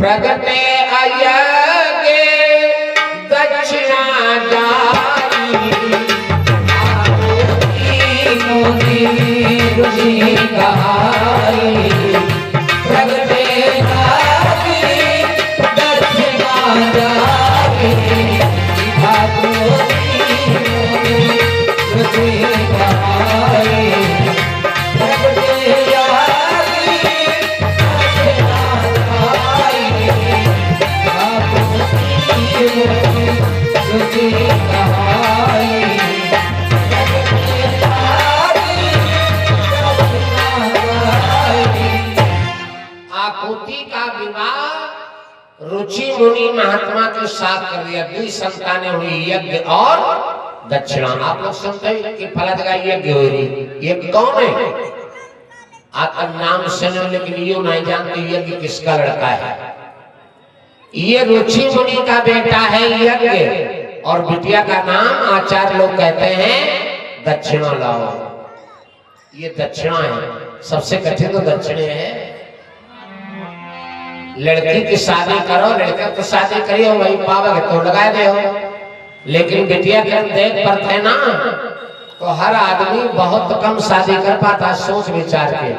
प्रगटे अयगे दक्षिणा जारी मोदी रुचि कहाई प्रगटे अयगे दक्षिणा जारी मोदी रुचि कहाई प्रगटे आकुति का विवाह रुचि मुनि महात्मा के साथ कर दिया। 2 संतानें हुई, यज्ञ और दक्षिणा। आप लोग सुनते हैं कि फला जगह यज्ञ हो रही, ये कौन है? आपका नाम सुनो लेकिन ये नहीं जानते यज्ञ किसका लड़का है। ये रुचि मुनि का बेटा है यज्ञ, और बिटिया का नाम आचार्य लोग कहते हैं दक्षिणा लाओ। ये दक्षिणा है, सबसे कठिन तो दक्षिणे है। लड़की की शादी करो, लड़का तो शादी करियो वही पावक तो लगा दे हो, लेकिन बिटिया के देख पड़ते ना तो हर आदमी बहुत कम शादी कर पाता सोच विचार के।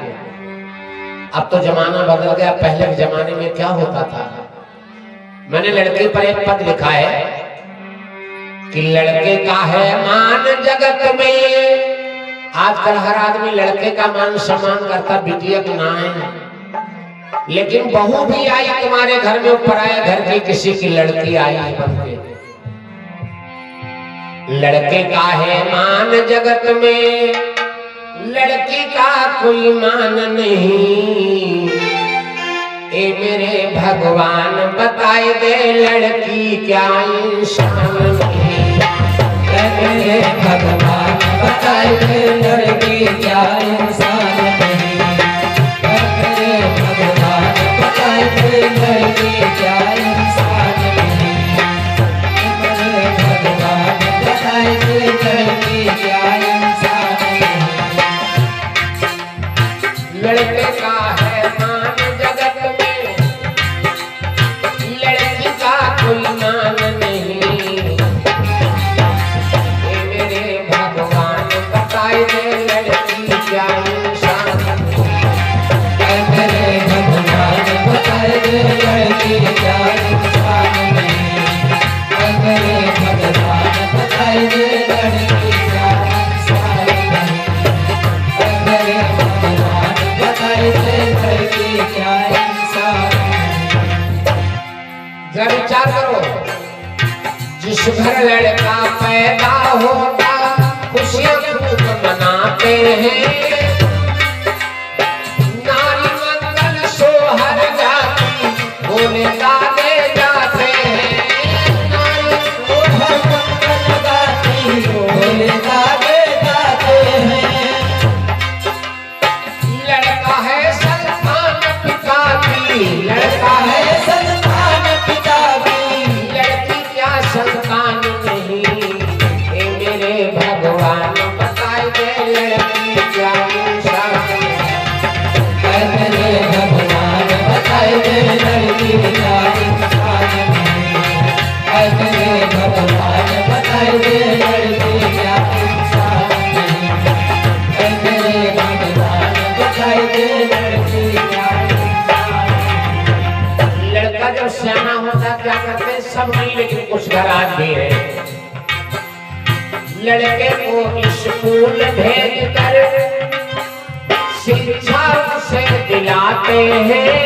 अब तो जमाना बदल गया, पहले के जमाने में क्या होता था। मैंने लड़के पर एक पद लिखा है कि लड़के का है मान जगत में। आजकल हर आदमी लड़के का मान सम्मान करता, बिटिया का ना है। लेकिन बहू भी आई तुम्हारे घर में, ऊपर आए घर की किसी की लड़की आई बन के। लड़के का है मान जगत में, लड़की का कोई मान नहीं। ए मेरे भगवान बताए दे लड़की क्या इंसान नहीं। मेरे भगवान बताए दे लड़की क्या इंसान नहीं। मेरे भगवान बताए दे लड़की क्या इंसान नहीं। मेरे भगवान बताए दे लड़की क्या इंसान नहीं। लड़के का है मान जगत में, लड़की का कोई मान नहीं। मेरे भगवान बताए दे लड़की क्या इंसान नहीं। मेरे भगवान बताए दे लड़की क्या इंसान नहीं। मेरे भगवान बताए दे लड़की क्या इंसान नहीं। मेरे भगवान बताए दे लड़की क्या इंसान नहीं। जरा विचार करो, जिस घर लड़का पैदा होता खुशियां खूब मनाते हैं। नारी मंगल सोहर जाती बोले गाने जाते हैं। नारी सोहर मंगल गाती बोले गाने जाते हैं। लड़का है संतान पिता की, लड़का है संतान पिता की, लड़की क्या संतान नहीं। ए मेरे भगवान बताए दे लड़की क्या इंसान नहीं। मेरे भगवान बताए दे लड़की क्या इंसान नहीं। मेरे भगवान बताए दे लड़की क्या इंसान नहीं। मेरे भगवान बताए दे लड़की क्या इंसान नहीं। लड़का जब सियाना होता क्या करते सब नहीं, लेकिन कुछ घर आज भी है। लड़के को स्कूल भेज कर शिक्षा उसे दिलाते हैं।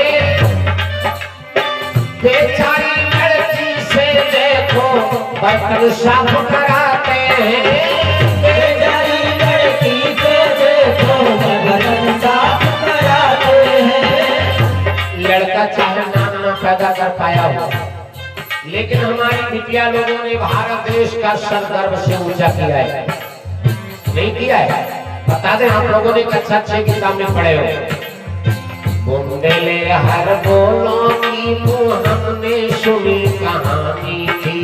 बेचारी लड़की से देखो बर्तन साफ कराते हैं। बेचारी लड़की से देखो बर्तन साफ कराते हैं। लड़का चाहे नाम न पैदा कर पाया हो, लेकिन हमारी बिटिया लोगों ने भारत देश का सर गर्व से ऊंचा किया है, नहीं किया है? बता दें, आप लोगों ने कक्षा 6 किताब में पढ़े हो। बुंदेले हर बोलों की वो हमने सुनी कहानी थी।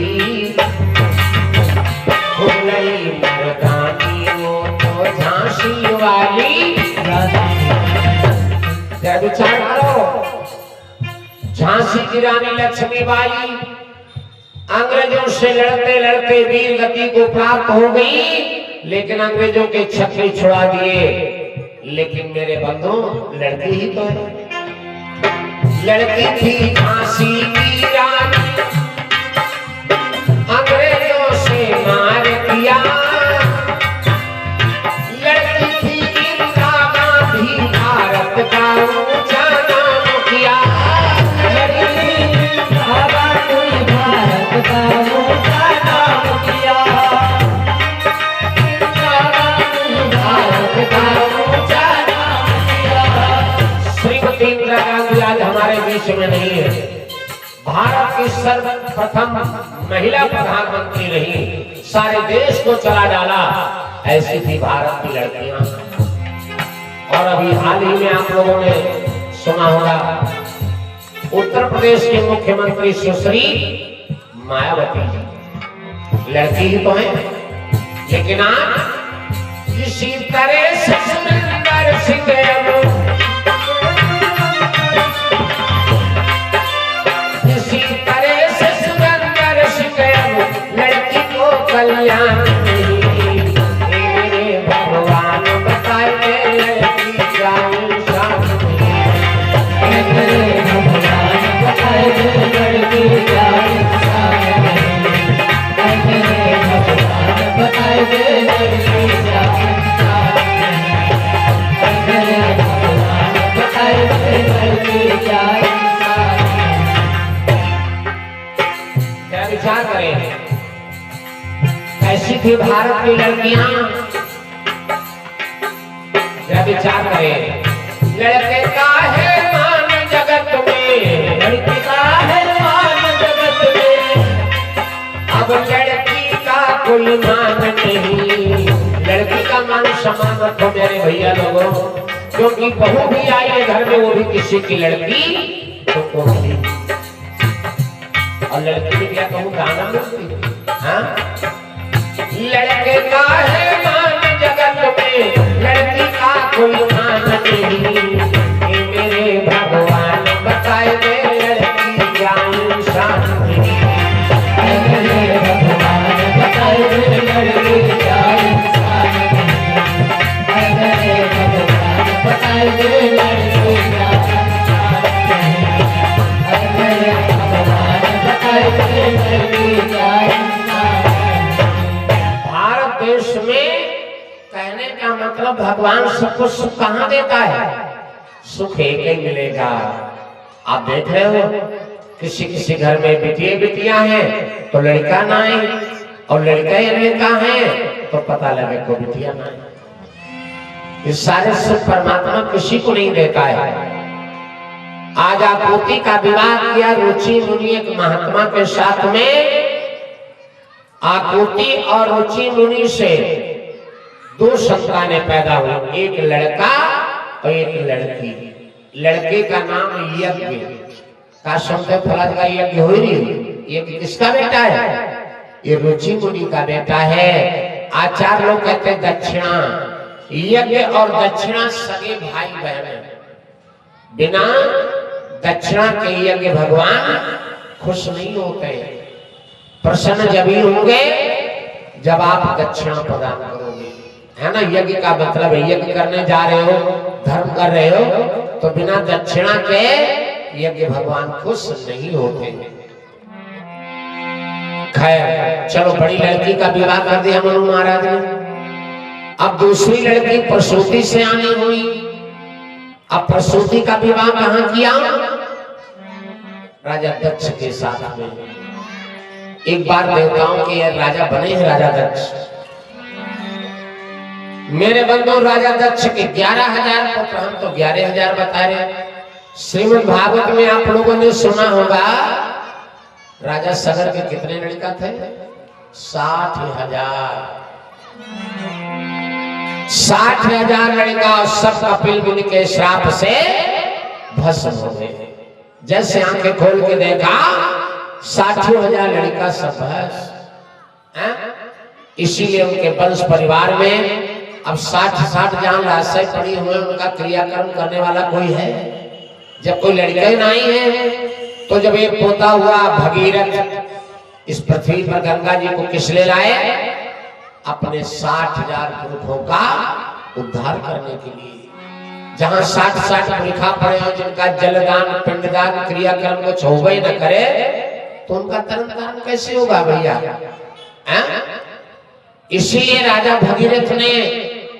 फुलई मर्दानी वो तो झांसी वाली। जरा विचार करो, झांसी की रानी लक्ष्मीबाई अंग्रेजों से लड़ते लड़ते वीर गति को प्राप्त हो गई, लेकिन अंग्रेजों के छक्के छुड़ा दिए। लेकिन मेरे बंधु लड़की ही तो है, लड़की थी झांसी की रानी, अंग्रेजों से मार दिया। लड़की थी इंदिरा गांधी, भारत का ऊंचा नाम किया। लड़की थी इंदिरा गांधी, भारत का ऊंचा नाम किया। भारत का ऊंचा नाम किया। श्रीमती इंदिरा गांधी आज हमारे देश में नहीं है, भारत की सर्वप्रथम महिला प्रधानमंत्री रही, सारे देश को चला डाला। ऐसी थी भारत की लड़कियां। और अभी हाल ही में आप लोगों ने सुना होगा, उत्तर प्रदेश के मुख्यमंत्री सुश्री मायावती लड़की ही तो है, लेकिन आज इसी तरह से सुरेंद्र सिंह, इसी तरह से सुरेंद्र सिंह लड़की को कल्याण नहीं। मेरे भगवान बताए लड़की क्या इंसान नहीं। मेरे भगवान बताए लड़की क्या इंसान नहीं। मेरे भगवान बताए लड़की क्या इंसान नहीं। मेरे भगवान बताए लड़की क्या इंसान नहीं। क्या विचार करें, ऐसी थी भारत की लड़कियां। क्या विचार करें, लड़के का है मान जगत में, लड़की का है मान जगत में। अब लड़की का कोई मान नहीं, लड़की का मान सम्मान रखो मेरे भैया लोगों, क्योंकि बहू भी आई है घर में, वो भी किसी की लड़की तो कोई। और लड़की भी क्या कहूँ गाना मिलती। हाँ, लड़के का है मान जगत में, लड़की का कोई मान नहीं। मेरे भगवान बताए लड़की क्या इंसान नहीं। मेरे भगवान बताए लड़की क्या इंसान नहीं। मेरे भगवान बताए लड़की क्या इंसान नहीं। मेरे भगवान बताए लड़की क्या इंसान नहीं। भारत देश में कहने का मतलब भगवान सबको सुख कहाँ देता है, सुख एक ही मिलेगा। आप देख रहे हो किसी किसी घर में बिटिया बिटियां हैं तो लड़का ना है, और लड़का या लड़का है तो पता लगे को बिटिया ना है। ये सारे सुख परमात्मा किसी को नहीं देता है। आज आकृति का विवाह किया रुचि मुनि एक महात्मा के साथ में। आकृति और रुचि मुनि से दो संतानें पैदा हुई, एक लड़का और एक लड़की। लड़के का नाम यज्ञ का शब्द फलद का यज्ञ हो रही। ये किसका बेटा है, ये रुचि मुनि का बेटा है। आचार्य लोग कहते हैं दक्षिणा। यज्ञ और दक्षिणा सगे भाई बहन हैं, बिना दक्षिणा के यज्ञ भगवान खुश नहीं होते। प्रसन्न जब ही होंगे जब आप दक्षिणा प्रदान करोगे, है ना। यज्ञ का मतलब है यज्ञ करने जा रहे हो, धर्म कर रहे हो, तो बिना दक्षिणा के यज्ञ भगवान खुश नहीं होते। खैर चलो, बड़ी लड़की का विवाह कर दिया मनु महाराज ने। अब दूसरी लड़की प्रसूति से आनी हुई। अब प्रसूति का विवाह कहाँ किया, राजा दक्ष के साथ में। एक बार देवताओं के राजा बने हैं राजा दक्ष। मेरे बंधु राजा दक्ष के 11,000 पुत्र, हम तो 11,000 बता रहे। श्रीमद् भागवत में आप लोगों ने सुना होगा राजा सगर के कितने लड़का थे, 60,000। 60,000 लड़का, और सब कपिल मुनि के श्राप से भस्म हो गए। जैसे आंखें खोल के देखा 60,000 लड़का सब भस्म। इसीलिए उनके वंश परिवार में अब 60 जहां लाशें पड़ी हुए, उनका क्रियाक्रम करने वाला कोई है। जब कोई लड़का ही नहीं है तो जब एक पोता हुआ भगीरथ इस पृथ्वी पर गंगा जी को किस ले लाए? अपने 60,000 पुरुषों का उद्धार करने के लिए। जहां 60 पुरखा पड़े हो, जिनका जलदान पिंडदान क्रियाक्रम को छोबे न करे, तो उनका तरन कैसे होगा भैया? इसीलिए राजा भगीरथ ने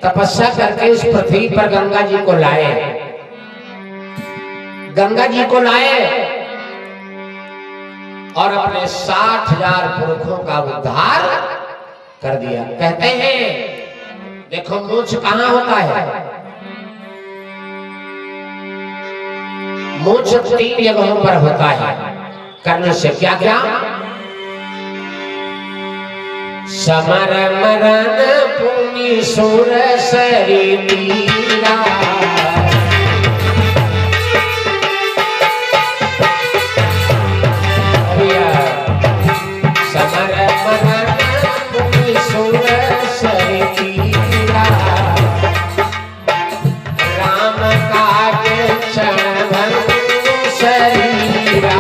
तपस्या करके इस पृथ्वी पर गंगा जी को लाए। गंगा जी को लाए और अपने 60,000 पुरखों का उद्धार कर दिया। कहते हैं देखो मोक्ष कहां होता है? मोक्ष 3 जगहों पर होता है। करने से क्या क्या? समर मरण पुनि सुर सरी तीरा, समर मरण पुनि सुर सरी तीरा, राम काज क्षण भंग शरीरा,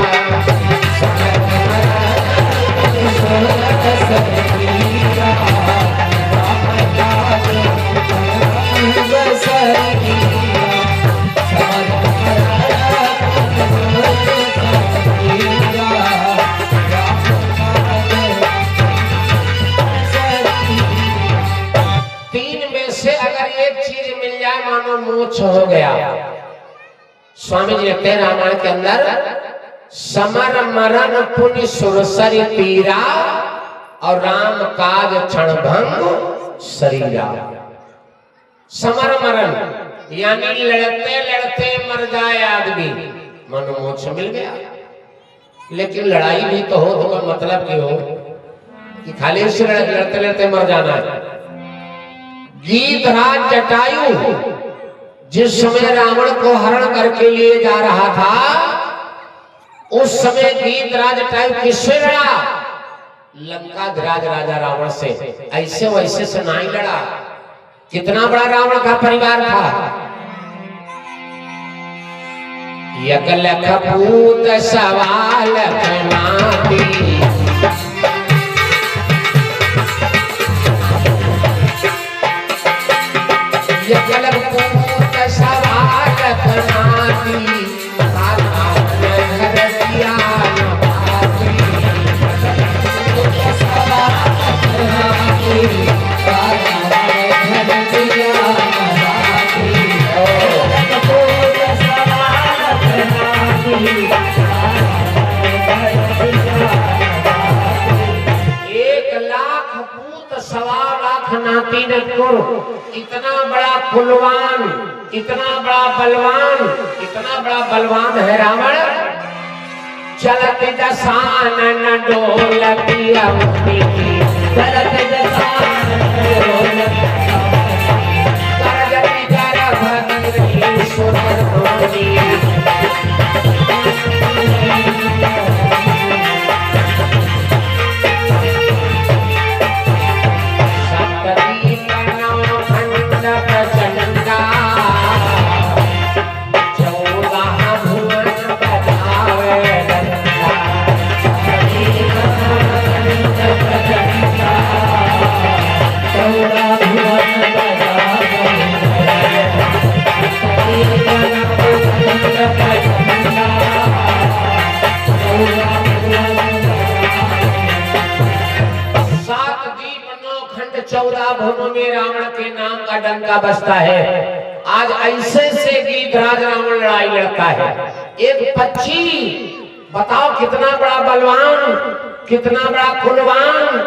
समर मरण सुर सरी मोक्ष हो गया। स्वामी जी लिखते हैं रामायण के अंदर, समर मरण पुण्य सुरसरी तीरा और राम काज क्षण भंग शरीरा। समर मरण यानी लड़ते लड़ते मर जाए आदमी, मन मोक्ष मिल गया। लेकिन लड़ाई भी तो हो, तो मतलब की हो कि खाली से लड़ते लड़ते मर जाना है। गीधराज जटायु जिस समय रावण को हरण करके लिए जा रहा था, उस समय गीधराज जटायु किससे लड़ा? लंकाधिराज राजा रावण से। ऐसे वैसे से नहीं लड़ा। कितना बड़ा रावण का परिवार था। यक लख पूत सवाल नाती, यक लख पूत सवाल नाती, इतना बड़ा कुलवान, इतना बड़ा बलवान, इतना बड़ा बलवान है रावण। चलत जसान न डोलती अवती, चलत जसान न डोलती, करजति कर भगीरथी सुरर मोरी, में रावण के नाम का डंका बजता है। आज ऐसे से गीधराज रावण लड़ाई लड़ता है। एक पक्षी बताओ कितना बड़ा बलवान, कितना बड़ा कुलवान,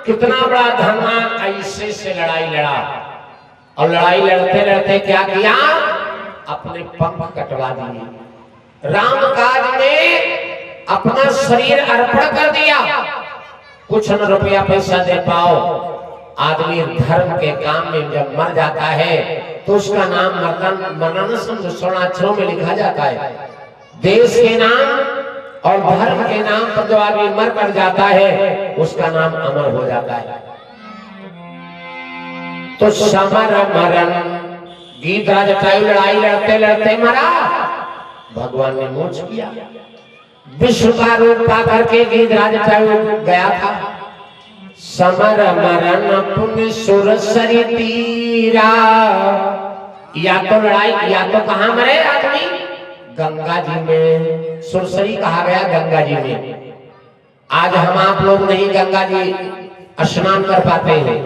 कितना बड़ा धनवान, ऐसे से लड़ाई लड़ा। और लड़ाई लड़ते लड़ते क्या किया? अपने पंख कटवा दिए। राम काज में अपना शरीर अर्पण कर दिया। कुछ न रुपया पैसा दे पाओ, आदमी धर्म के काम में जब मर जाता है तो उसका नाम मरणोत्सव स्वर्णाक्षरों में लिखा जाता है। देश के नाम और धर्म के नाम पर जो आदमी मर कर जाता है उसका नाम अमर हो जाता है। तो समर मरण, गीधराज जटायु लड़ाई लड़ते लड़ते मरा, भगवान ने मोक्ष किया। विश्व का रूप पा करके गिरिराज गया था। समर मरण पुण्य सुर सरी तीरा, या तो लड़ाई या तो कहां मरे आदमी, गंगा जी में। सुरसरी कहा गया गंगा जी में। आज हम आप लोग नहीं गंगा जी स्नान कर पाते हैं,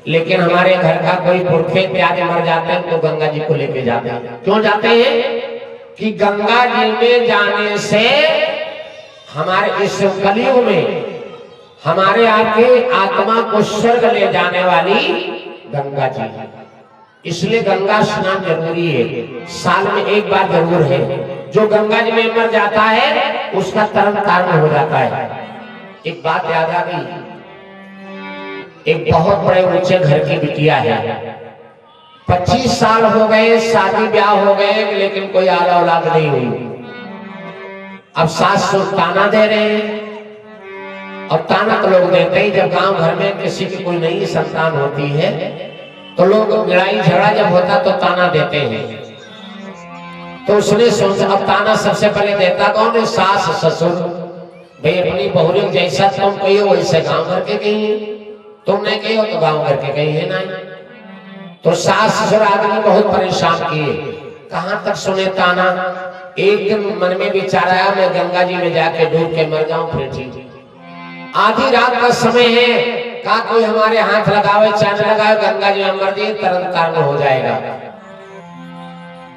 लेकिन हमारे घर का कोई पुरखे प्यारे मर जाते हैं तो गंगा जी को लेके जाते हैं। क्यों जाते हैं? कि गंगा जी में जाने से हमारे इस कलयुग में हमारे आपके आत्मा को स्वर्ग ले जाने वाली गंगा जी, इसलिए गंगा स्नान जरूरी है। साल में एक बार जरूर है। जो गंगा जी में मर जाता है उसका तरन तारण हो जाता है। एक बात याद आ गई, एक बहुत बड़े ऊंचे घर की बिटिया है, 25 साल हो गए, शादी ब्याह हो गए, लेकिन कोई आला औलाद नहीं हुई। अब सास ससुर ताना दे रहे हैं, और ताना तो लोग देते ही जब गांव घर में किसी की कोई नई संतान होती है तो लोग लड़ाई झगड़ा जब होता तो ताना देते हैं। तो उसने सोचा, अब ताना सबसे पहले देता कौन है? सास ससुर। भाई अपनी बहुरियों जैसा तुम कहियो वैसे गांव घर के कहिए, तुम नहीं कहियो तो गांव घर के कहिए ना। तो सास ससुर आदमी बहुत परेशान किए, कहां तक सुने ताना। एक दिन मन में विचार आया, मैं गंगा जी में जाके डूब के मर जाऊं फिर ठीक। आधी रात का समय है, कहा कोई हमारे हाथ लगावे, चांद लगावे, गंगा जी में मर जाए, तरन तारण हो जाएगा।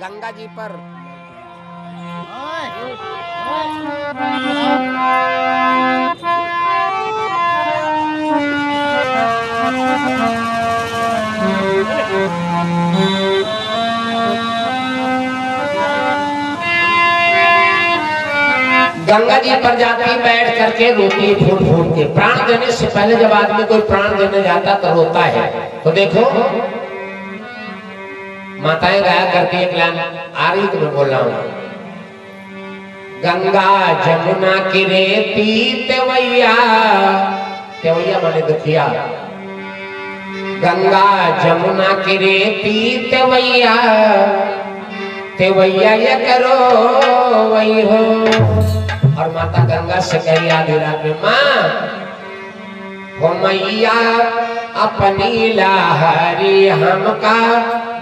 गंगा जी पर गंगा जी पर जाती बैठ करके रोती फूट फूट के। प्राण देने से पहले जब आदमी कोई प्राण देने जाता तो रोता है। तो देखो माताएं गाया करती है, लाइन आ रही तो मैं बोल रहा हूं। गंगा जमुना की रेती तेवैया, तेवैया माने दुखिया। गंगा जमुना की रेती तेवैया, तेवैया ये करो वही हो। और माता गंगा से कही आधी रात में, माँ हो मैया अपनी लहरी हमका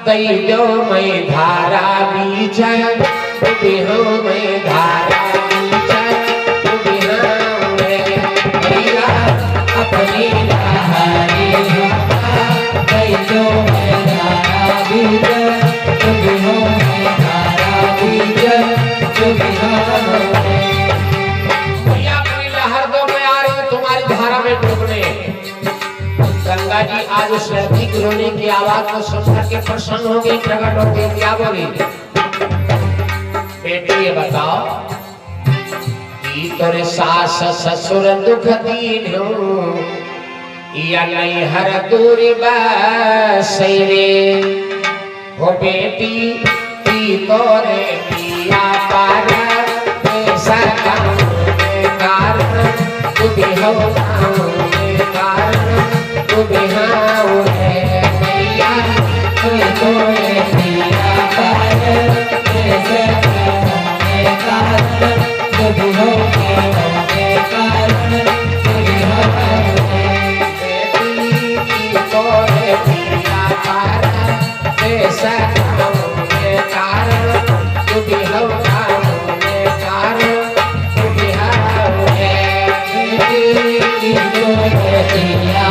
दई दो, मैं धारा बीच हो, मैं धारा बीच मैया अपनी लहरी हमका दई दो, मैं धारा बीच हो, मैं धारा बीच गंगा जी आज उस लड़की की रोने की आवाज को सुन करके प्रसन्न हो गई, प्रकट हो गई। क्या बोली? बेटी ये बताओ कि तोरे सास ससुर दुख दीन या नहीं हर दूरी बसैरे हो बेटी की तोरे पिया पार ऐसा कारण तू भी हो कारण तू बिहाऊ है मैया, तू तोरे पिया पार ऐसे कारण तू भी हो कारण तू बिहाऊ है बेटी की तोरे पिया पार ऐसा कारण तू भी हो कारण तू बिहाऊ है बेटी की तोरे पिया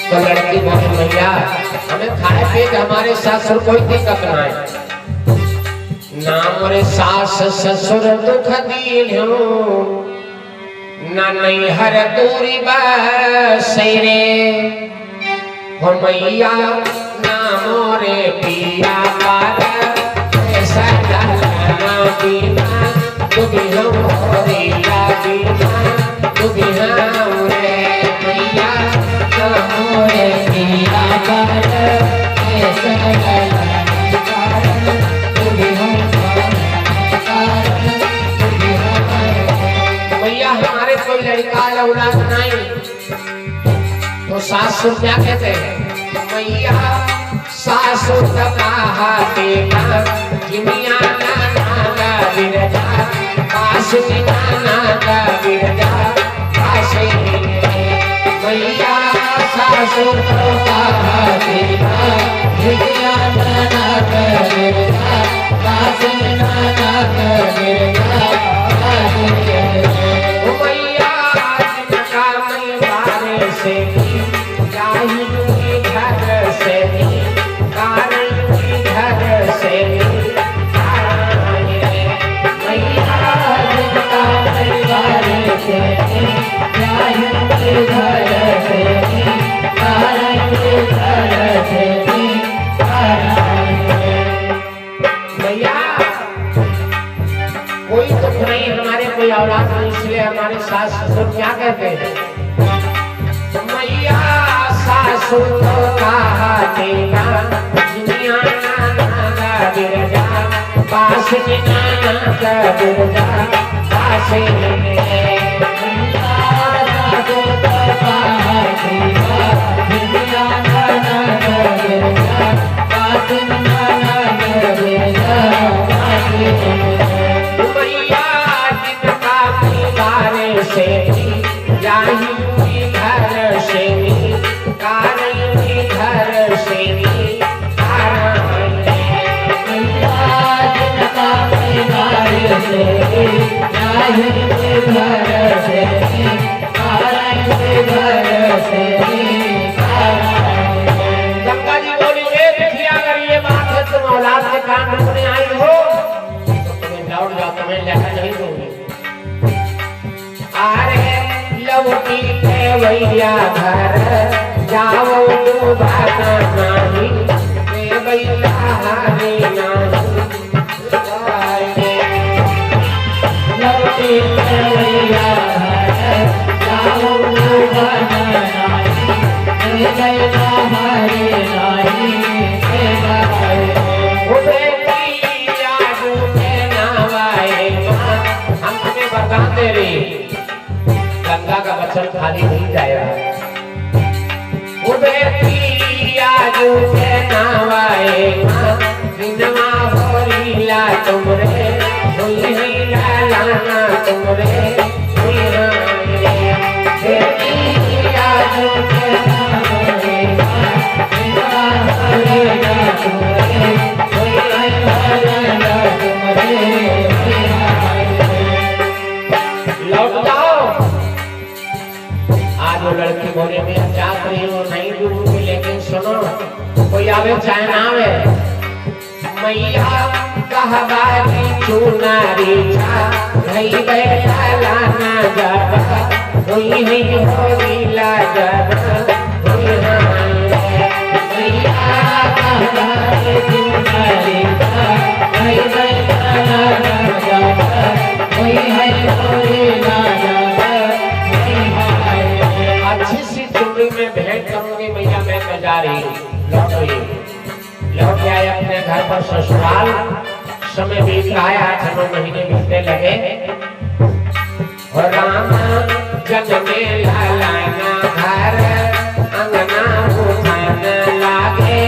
तो लड़की बोली भैया हमें खाए पिए हमारे ससुर कोई दिक्कत ना है, ना मोरे सास ससुर दुख दीन हो, ना नहीं हर दूरी बसैरे हो मैया, ना मोरे पिया पार ऐसा जाना बिना तू भी हो रिया बिना तू भी हो रे मैया, ना मोरे पिया पार ऐसा जाना तू भी हो मैया। हमारे कोई लड़का लौला तो सासुर क्या कहते हैं, मैया सासुर कहा देगा जिमिया नाना बिरजा पास नाना बिरजा पास मैया सासुर कहा देगा जिमिया नाना बिरजा पास नाना बिरजा मैया जिनका परिवार से घर से घर से भैया कोई दुख नहीं हमारे, कोई औलाद नहीं, इसलिए हमारे सास ससुर क्या कहते हैं, मैया सासुर कहा देगा दुनिया नाना बिरजा पास नाना बिरजा पास गंगा जी बोली अगर ये बात है तुम औलाद के कारण अपने आई हो तो तुम्हें लौट जाओ, तुम्हें लेकर नहीं दूंगी। अरे लौटी के भैया घर जाओ तो बात नहीं भैया हरी नहीं लौटी के भैया घर जाओ तो बात नहीं भैया हरी नहीं गंगा का बचन खाली नहीं जाएगा। तुमरे लाना तुमरे लौट जाओ। आज वो लड़की बोले मैं जात रही हूँ नहीं दूंगी, लेकिन सुनो कोई आवे चाहे ना आवे, मैया कहवारी चुनारी छा भई बैठा लाना जब हुई नहीं होली लाजब मैया कहवारी चुनारी छा भई बैठा लाना जब हुई नहीं होली लाजब। अच्छी सी चुंडी में भेंट करूंगी मैया, मैं तो जा रही लौट आए अपने घर पर ससुराल। समय बीत रहा है, 8-9 महीने बीतने लगे और राम जन्मे लालाना घर अंगना उठाने लागे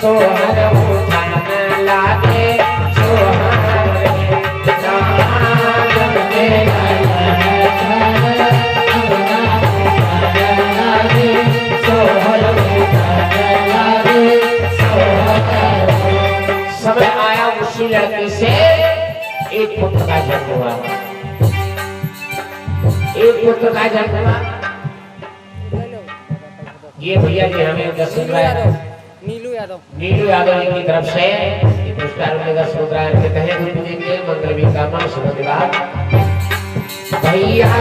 सोहर उठाने लागे सोहर राम जन्मे लालाना घर अंगना उठाने लागे सोहर उठाने लागे सोहर। समय आया उसी लड़की से एक पुत्र का जन्म हुआ, एक पुत्र का जन्म हुआ। ये भैया जी हमें 10 नीलू यादव जी की तरफ से पुरस्कार मिलेगा। 10 के तहत देंगे मंगल विकामा शुभ विभाग। भैया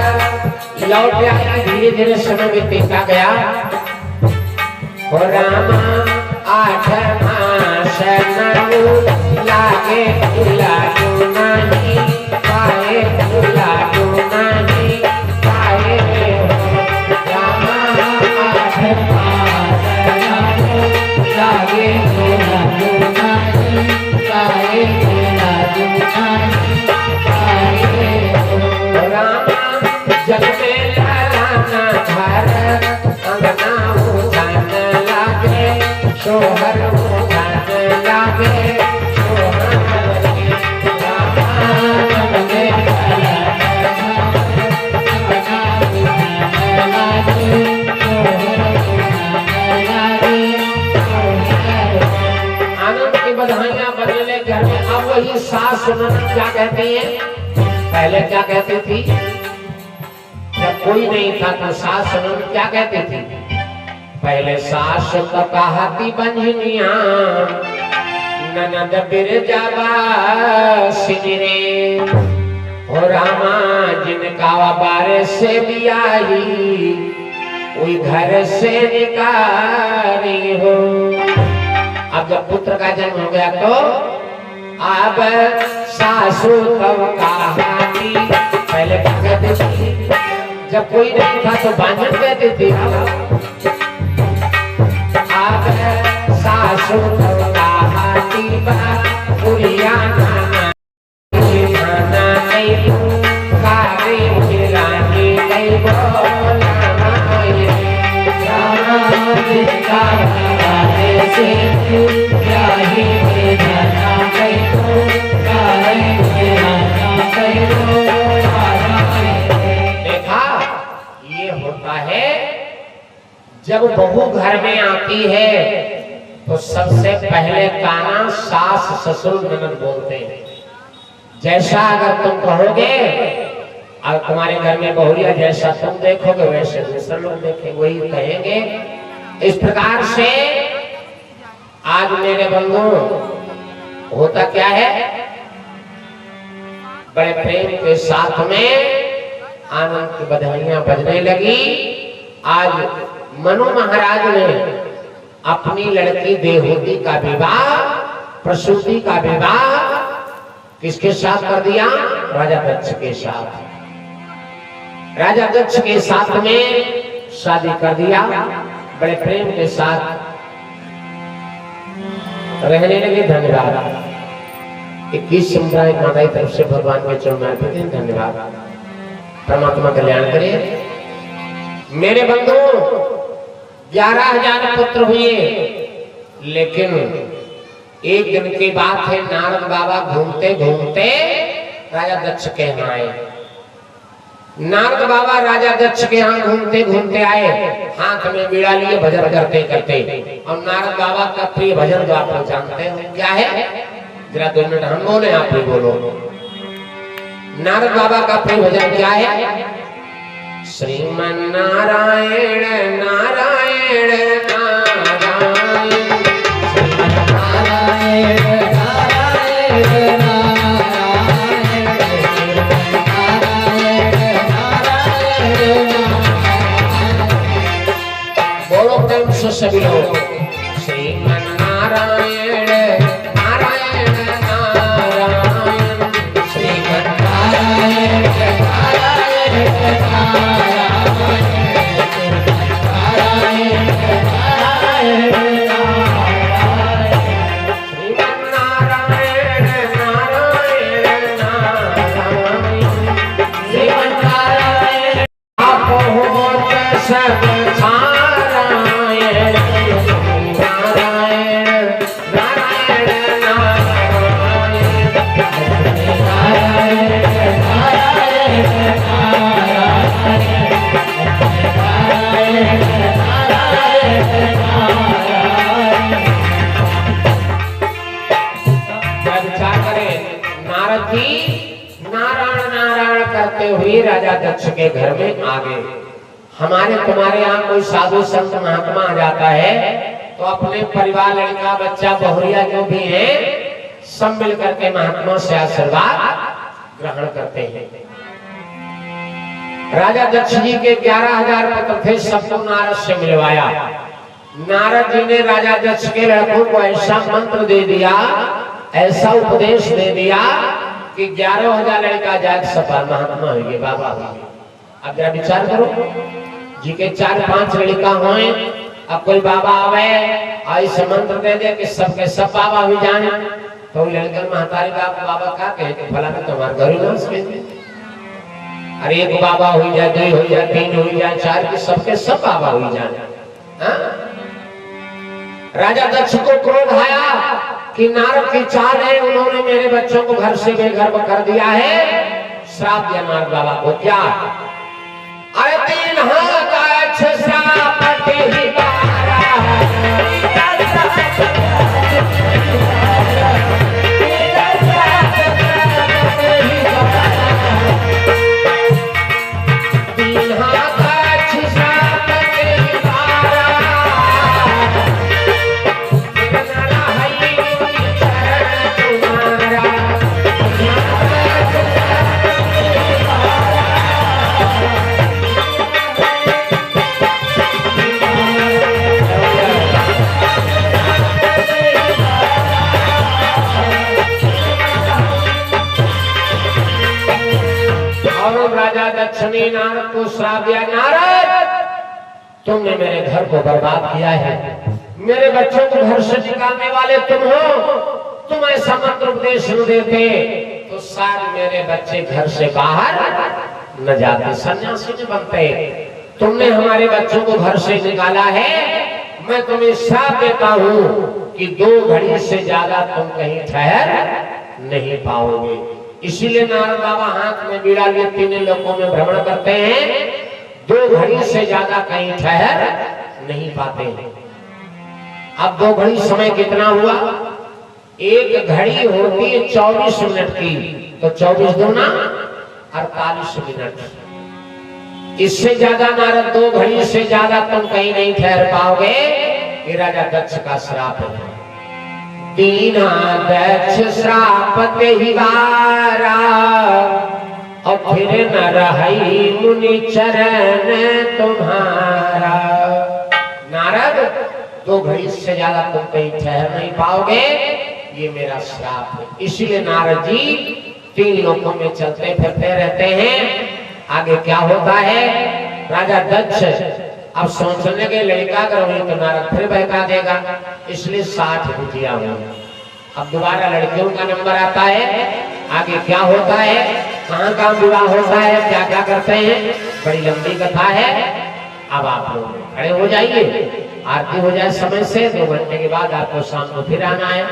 लौट आया, धीरे धीरे समय बीतता गया और रामा 8 मास लागे फूला नहीं पाए फूला नहीं पाए रामा 8 मास लागे फूला नहीं पाए फूला नहीं पाए रामा जन्मे लाना सास ननद क्या कहती है? पहले क्या कहती थी? जब कोई नहीं था तो सास ननद क्या कहती थी? पहले सास तो कहती बंझनिया, ननद बिरजावा सिरे, हो रामा जिनका बारे से भी आई, कोई घर से निकाली हो। अब जब पुत्र का जन्म हो गया तो अब सासू तब कहानी, पहले क्या कहती थी? जब कोई नहीं था तो बांझन कहती थी। अब सासू तब कहानी बुढ़िया नाना नहीं कारी रानी नहीं बोला देखा, ये होता है जब बहू घर में आती है तो सबसे पहले काना सास ससुर ननद बोलते हैं। जैसा अगर तुम कहोगे और तुम्हारे घर में बहुरिया जैसा तुम देखोगे वैसे दूसरे लोग देखेंगे, वही कहेंगे। इस प्रकार से आज मेरे बंधु होता क्या है, बड़े प्रेम के साथ में आनंद की बधाइयां बजने लगी। आज मनु महाराज ने अपनी लड़की देवहूति का विवाह, प्रसूति का विवाह किसके साथ कर दिया? राजा दक्ष के साथ। राजा दक्ष के साथ में शादी कर दिया, बड़े प्रेम के साथ रहने लगे। धन्यवाद। 21 समुदाय माता की तरफ से भगवान के चरण में अर्पित है। धन्यवाद। परमात्मा कल्याण करे। मेरे बंधु 11,000 पुत्र हुए, लेकिन एक दिन की बात है, नारद बाबा घूमते घूमते राजा दक्ष के यहाँ आए। नारद बाबा राजा दक्ष के यहाँ घूमते घूमते आए, हाथ में बीड़ा लिए भजन करते करते। और नारद बाबा का प्रिय भजन जो आप लोग जानते हैं क्या है, जरा 2 मिनट हम बोले, आप भी बोलो। नारद बाबा का प्रिय भजन क्या है? श्रीमन नारायण नारायण नारायण, श्रीमन नारायण नारायण सभी लोग श्रीमन नारायण नारायण नारायण, श्रीमन नारायण नारायण नारायण, श्रीमन नारायण नारायण नारायण, श्रीमन नारायण आप हो सब हुई राजा दक्ष के घर में आ गए। हमारे तुम्हारे यहाँ कोई साधु संत महात्मा आ जाता है तो अपने परिवार, लड़का बच्चा बहुरिया जो भी है, सब मिल करके महात्मा से आशीर्वाद ग्रहण करते हैं। राजा दक्ष जी के 11,000 पुत्र थे, सबको नारद से मिलवाया। नारद जी ने राजा दक्ष के लड़कों को ऐसा मंत्र दे दिया, ऐसा उपदेश दे दिया कि 11,000 लड़का जाग सफल महात्मा हुए, बाबा हुए। अब जरा विचार करो, जी के 4-5 लड़का होए, अब कोई बाबा आवे ऐसे मंत्र दे दे कि सबके सब बाबा हुई जाने, तो लड़कर महतारी बाबा का कहे भला तो तुम्हारे घर ही ना। अरे एक बाबा हुई जाए, 2 हो जाए, 3 हो जाए, 4 की सबके सब बाबा हुई जाने। राजा दक्ष को क्रोध आया कि नारद की चाल है, उन्होंने मेरे बच्चों को घर से बेघर कर दिया है। श्राप दिया नारद बाबा को। क्या? अरे 3 हाथ का श्राप ही पारा तुमने मेरे घर को बर्बाद किया है, मेरे बच्चों को घर से निकालने वाले तुम हो। तुम ऐसा मंत्र उपदेश न देते तो शायद मेरे बच्चे घर से बाहर न जाते, सन्यासी न बनते। तुमने हमारे बच्चों को घर से निकाला है, मैं तुम्हें श्राप देता हूँ कि 2 घड़ी से ज्यादा तुम कहीं ठहर नहीं पाओगे। इसीलिए नारद बाबा हाथ में बीड़ा लिए 3 लोकों में भ्रमण करते हैं, 2 घड़ी से ज्यादा कहीं ठहर नहीं पाते हैं। अब 2 घड़ी समय कितना हुआ? 1 घड़ी होती है 24 मिनट की, तो 24 दूना 48 मिनट। इससे ज्यादा नारद 2 घड़ी से ज्यादा तुम कहीं नहीं ठहर पाओगे। ये राजा दक्ष का श्राप है। दीना दक्ष श्राप ही वारा, और फिर न रही मुनि चरण तुम्हारा। नारद 2 घड़ी से ज्यादा तुम कहीं ठहर नहीं पाओगे, ये मेरा श्राप है। इसीलिए नारद जी 3 लोकों में चलते फिरते रहते हैं। आगे क्या होता है? राजा दक्ष अब सोचने के लड़का अगर हुई तो नारद फिर बहका देगा, इसलिए 60 बिटिया हुई। अब दोबारा लड़कियों का नंबर आता है। आगे क्या होता है, कहाँ का विवाह होता है, क्या क्या करते हैं, बड़ी लंबी कथा है। अब आप लोग खड़े हो जाइए, आरती हो जाए समय से। 2 घंटे के बाद आपको शाम को फिर आना है।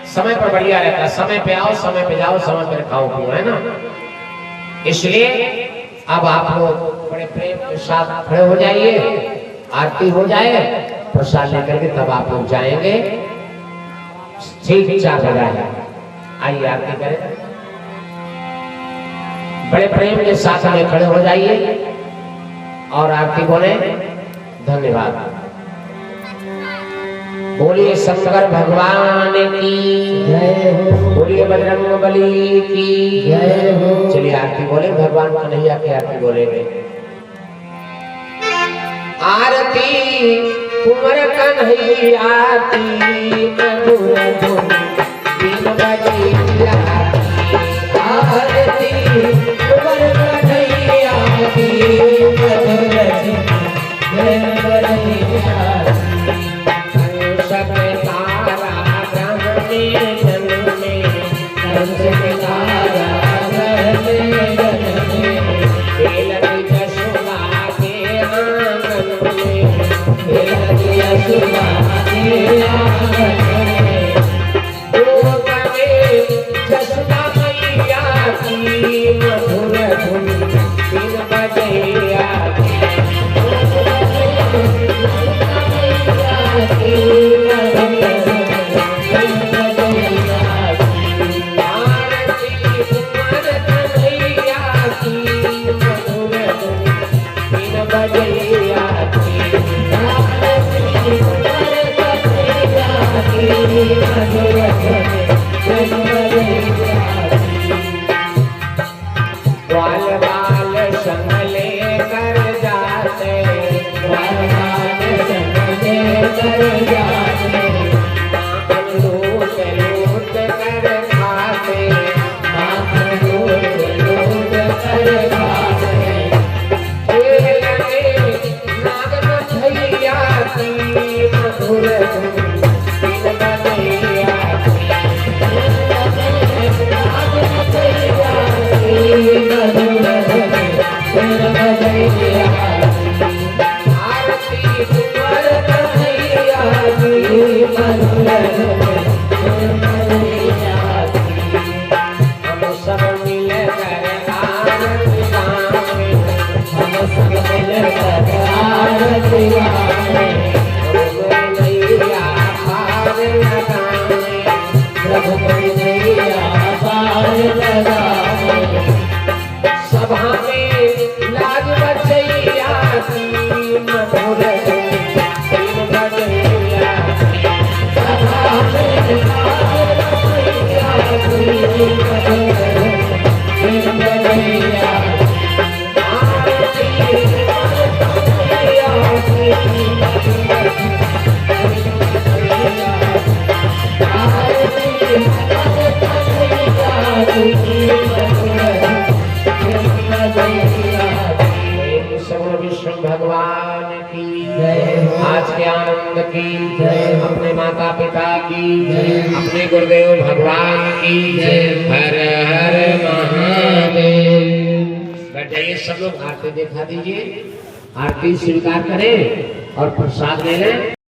समय पर बढ़िया रहता है, समय पे आओ, समय पे जाओ, समय पर खाओ पियो, है ना। इसलिए अब आप लोग बड़े प्रेम के साथ खड़े हो जाइए, आरती हो जाए, प्रसाद लेकर के तब आप लोग जाएंगे। ठीक 4 बजे आइए आरती करें। बड़े प्रेम के साथ में खड़े हो जाइए और आरती बोले। धन्यवाद। बोलिए शंकर भगवान की जय हो, बोलिए बजरंगबली की जय हो। चलिए आरती बोले, भगवान कन्हैया की आरती बोलेंगे। आरती कुंवर कन्हैया की मधुर धुन, 3 बजे आरती कुंवर कन्हैया की मधुर धुन, भगवान की आज के आनंद की, अपने माता पिता की, अपने गुरुदेव भगवान की। हर हर महादेव। बैठ जाइए सब लोग, आरती दिखा दीजिए, आरती स्वीकार करें और प्रसाद ले लें।